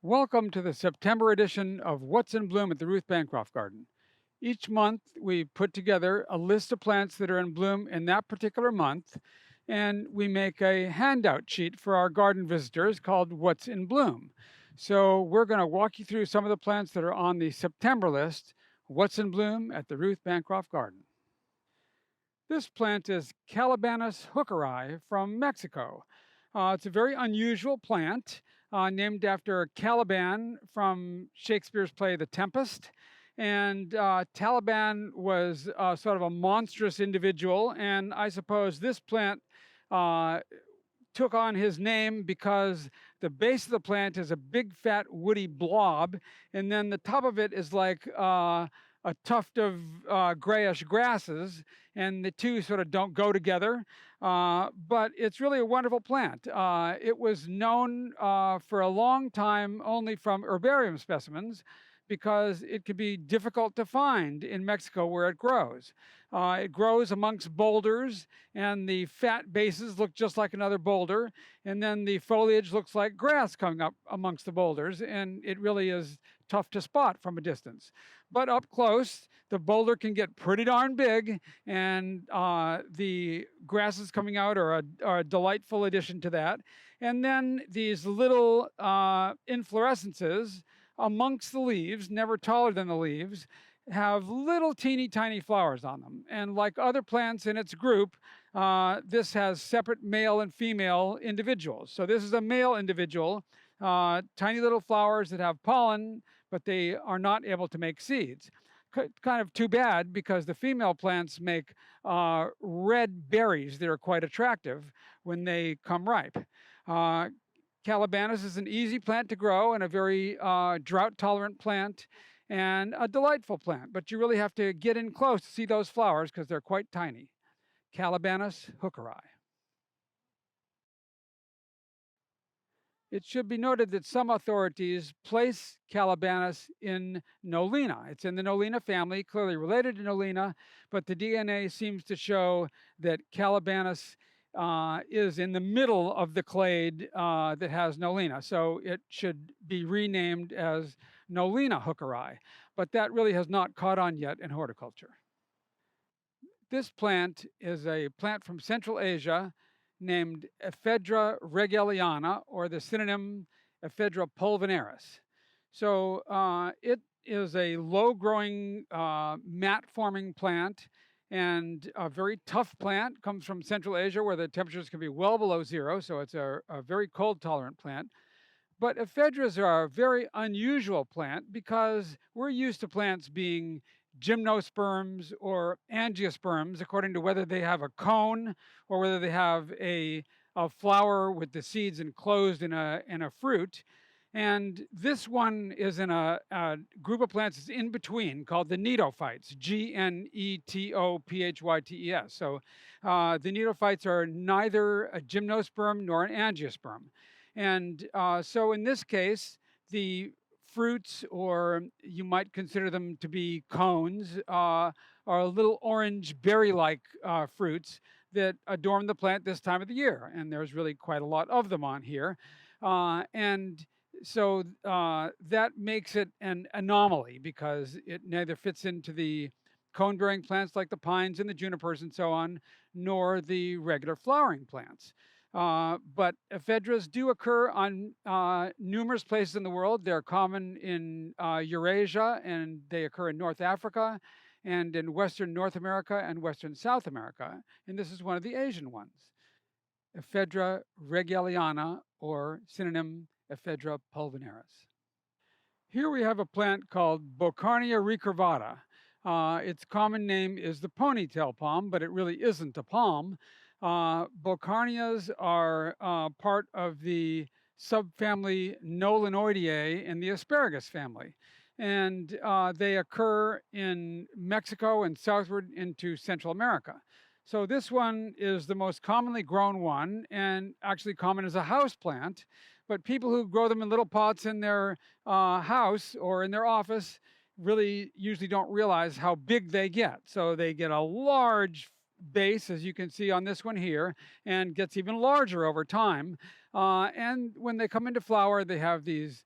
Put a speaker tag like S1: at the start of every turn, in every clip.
S1: Welcome to the September edition of What's in Bloom at the Ruth Bancroft Garden. Each month, we put together a list of plants that are in bloom in that particular month, and we make a handout sheet for our garden visitors called What's in Bloom. So, we're going to walk you through some of the plants that are on the September list, What's in Bloom at the Ruth Bancroft Garden. This plant is Calibanus hookeri from Mexico. It's a very unusual plant named after Caliban from Shakespeare's play The Tempest. And Caliban was sort of a monstrous individual, and I suppose this plant uh, took on his name because the base of the plant is a big, fat, woody blob, and then the top of it is like a tuft of grayish grasses, and the two sort of don't go together. But it's really a wonderful plant. It was known for a long time only from herbarium specimens because it could be difficult to find in Mexico where it grows. It grows amongst boulders, and the fat bases look just like another boulder, and then the foliage looks like grass coming up amongst the boulders, and it really is tough to spot from a distance. But up close, the boulder can get pretty darn big, and the grasses coming out are a delightful addition to that. And then these little inflorescences amongst the leaves, never taller than the leaves, have little teeny tiny flowers on them. And like other plants in its group, this has separate male and female individuals. So this is a male individual, tiny little flowers that have pollen, but they are not able to make seeds. Kind of too bad because the female plants make red berries that are quite attractive when they come ripe. Uh, Calibanus is an easy plant to grow and a very drought tolerant plant and a delightful plant, but you really have to get in close to see those flowers because they're quite tiny. Calibanus hookeri. It should be noted that some authorities place Calibanus in Nolina. It's in the Nolina family, clearly related to Nolina, but the DNA seems to show that Calibanus is in the middle of the clade that has Nolina. So it should be renamed as Nolina hookeri, but that really has not caught on yet in horticulture. This plant is a plant from Central Asia named Ephedra regeliana, or the synonym Ephedra pulvinaris. So it is a low-growing, mat-forming plant and a very tough plant. Comes from Central Asia where the temperatures can be well below zero, so it's a very cold-tolerant plant. But ephedras are a very unusual plant because we're used to plants being gymnosperms or angiosperms, according to whether they have a cone or whether they have a flower with the seeds enclosed in a fruit. And this one is in a group of plants that's in between called the gnetophytes, Gnetophytes. So the gnetophytes are neither a gymnosperm nor an angiosperm. And so in this case, the fruits, or you might consider them to be cones, are little orange berry-like fruits that adorn the plant this time of the year. And there's really quite a lot of them on here. And so that makes it an anomaly because it neither fits into the cone-bearing plants like the pines and the junipers and so on, nor the regular flowering plants. But ephedras do occur on numerous places in the world. They're common in Eurasia, and they occur in North Africa, and in Western North America and Western South America. And this is one of the Asian ones. Ephedra regeliana, or synonym Ephedra pulvinaris. Here we have a plant called Beaucarnea recurvata. Its common name is the ponytail palm, but it really isn't a palm. Beaucarneas are part of the subfamily Nolinoideae in the asparagus family. And they occur in Mexico and southward into Central America. So this one is the most commonly grown one and actually common as a house plant. But people who grow them in little pots in their house or in their office really usually don't realize how big they get. So they get a large base, as you can see on this one here, and gets even larger over time. And when they come into flower, they have these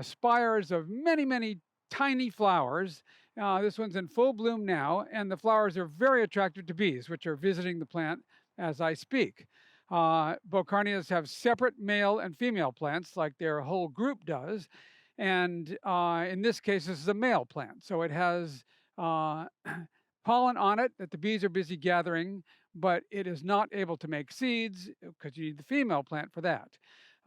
S1: spires of many, many tiny flowers. This one's in full bloom now, and the flowers are very attractive to bees, which are visiting the plant as I speak. Beaucarneas have separate male and female plants, like their whole group does. And in this case, this is a male plant. So it has pollen on it that the bees are busy gathering, but it is not able to make seeds because you need the female plant for that.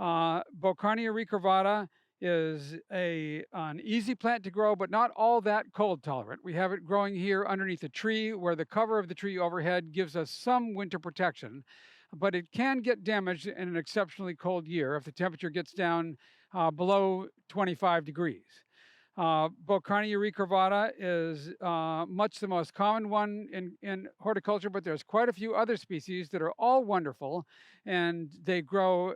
S1: Beaucarnea recurvata is an easy plant to grow, but not all that cold tolerant. We have it growing here underneath a tree where the cover of the tree overhead gives us some winter protection, but it can get damaged in an exceptionally cold year if the temperature gets down below 25 degrees. Beaucarnea recurvata is much the most common one in horticulture, but there's quite a few other species that are all wonderful, and they grow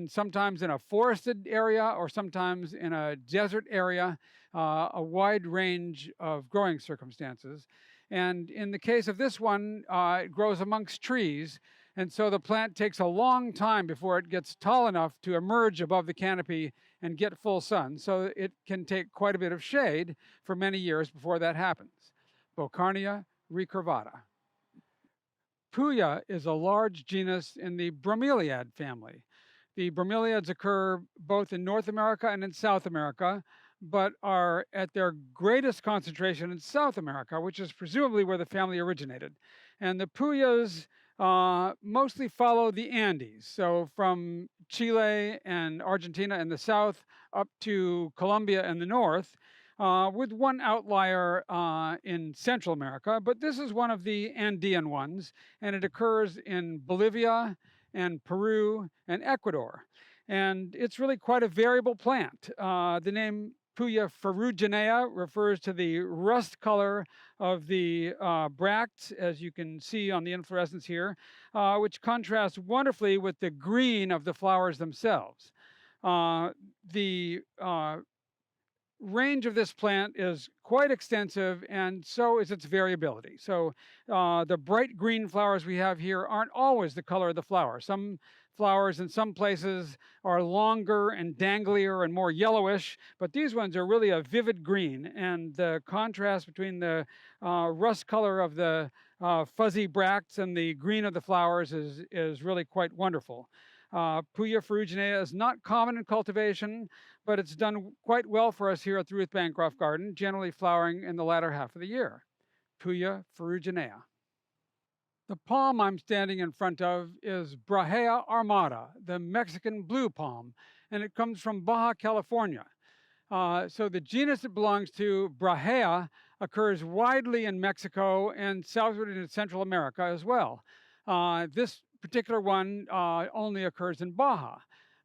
S1: sometimes in a forested area or sometimes in a desert area, a wide range of growing circumstances. And in the case of this one, it grows amongst trees, and so the plant takes a long time before it gets tall enough to emerge above the canopy and get full sun. So it can take quite a bit of shade for many years before that happens. Beaucarnea recurvata. Puya is a large genus in the bromeliad family. The bromeliads occur both in North America and in South America, but are at their greatest concentration in South America, which is presumably where the family originated. And the Puyas mostly follow the Andes. So from Chile and Argentina in the south up to Colombia in the north, with one outlier in Central America. But this is one of the Andean ones, and it occurs in Bolivia and Peru and Ecuador. And it's really quite a variable plant. The name Puya ferruginea refers to the rust color of the bracts, as you can see on the inflorescence here, which contrasts wonderfully with the green of the flowers themselves. The range of this plant is quite extensive, and so is its variability. So the bright green flowers we have here aren't always the color of the flower. Some flowers in some places are longer and danglier and more yellowish, but these ones are really a vivid green, and the contrast between the rust color of the fuzzy bracts and the green of the flowers is really quite wonderful. Puya ferruginea is not common in cultivation, but it's done quite well for us here at the Ruth Bancroft Garden, generally flowering in the latter half of the year. Puya ferruginea. The palm I'm standing in front of is Brahea armata, the Mexican blue palm, and it comes from Baja California. So the genus it belongs to, Brahea, occurs widely in Mexico and southward into Central America as well. This particular one only occurs in Baja,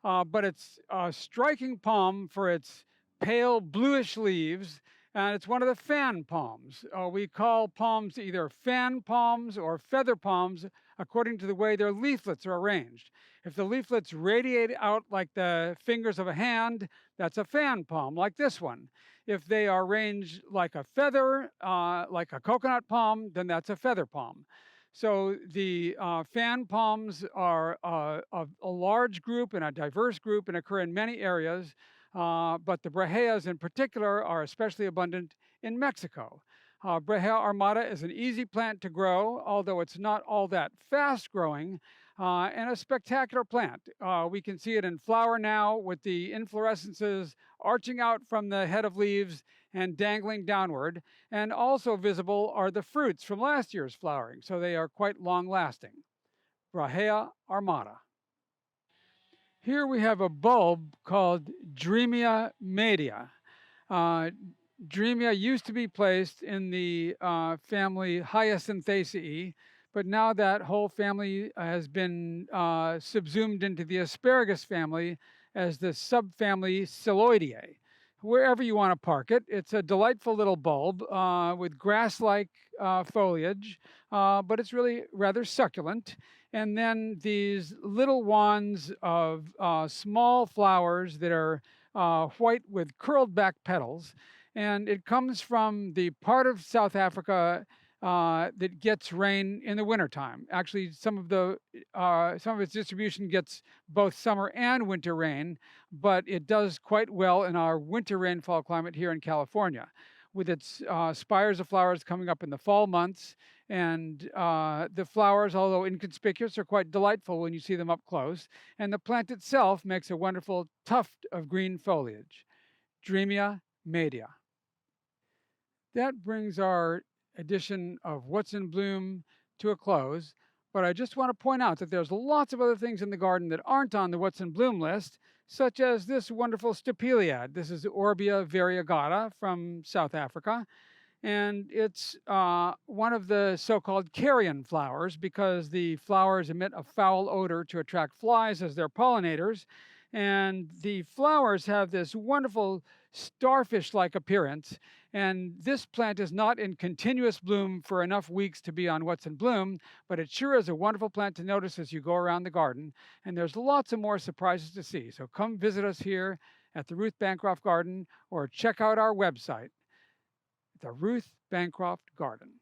S1: but it's a striking palm for its pale bluish leaves, and it's one of the fan palms. We call palms either fan palms or feather palms according to the way their leaflets are arranged. If the leaflets radiate out like the fingers of a hand, that's a fan palm, like this one. If they are arranged like a feather, like a coconut palm, then that's a feather palm. So the fan palms are a large group and a diverse group and occur in many areas, but the Braheas in particular are especially abundant in Mexico. Brahea armata is an easy plant to grow, although it's not all that fast growing, and a spectacular plant. We can see it in flower now with the inflorescences arching out from the head of leaves and dangling downward, and also visible are the fruits from last year's flowering, so they are quite long-lasting. Brahea armata. Here we have a bulb called Drimia media. Drimia used to be placed in the family Hyacinthaceae, but now that whole family has been subsumed into the asparagus family as the subfamily Psiloideae. Wherever you want to park it, it's a delightful little bulb with grass-like foliage, but it's really rather succulent. And then these little wands of small flowers that are white with curled back petals. And it comes from the part of South Africa that gets rain in the wintertime. Actually, some of its distribution gets both summer and winter rain, but it does quite well in our winter rainfall climate here in California, with its spires of flowers coming up in the fall months. And the flowers, although inconspicuous, are quite delightful when you see them up close. And the plant itself makes a wonderful tuft of green foliage. Drimia media. That brings our edition of What's in Bloom to a close. But I just want to point out that there's lots of other things in the garden that aren't on the What's in Bloom list, such as this wonderful stapeliad. This is Orbia variegata from South Africa. And it's one of the so-called carrion flowers because the flowers emit a foul odor to attract flies as they're pollinators. And the flowers have this wonderful starfish-like appearance. And this plant is not in continuous bloom for enough weeks to be on What's in Bloom, but it sure is a wonderful plant to notice as you go around the garden. And there's lots of more surprises to see. So come visit us here at the Ruth Bancroft Garden or check out our website, the Ruth Bancroft Garden.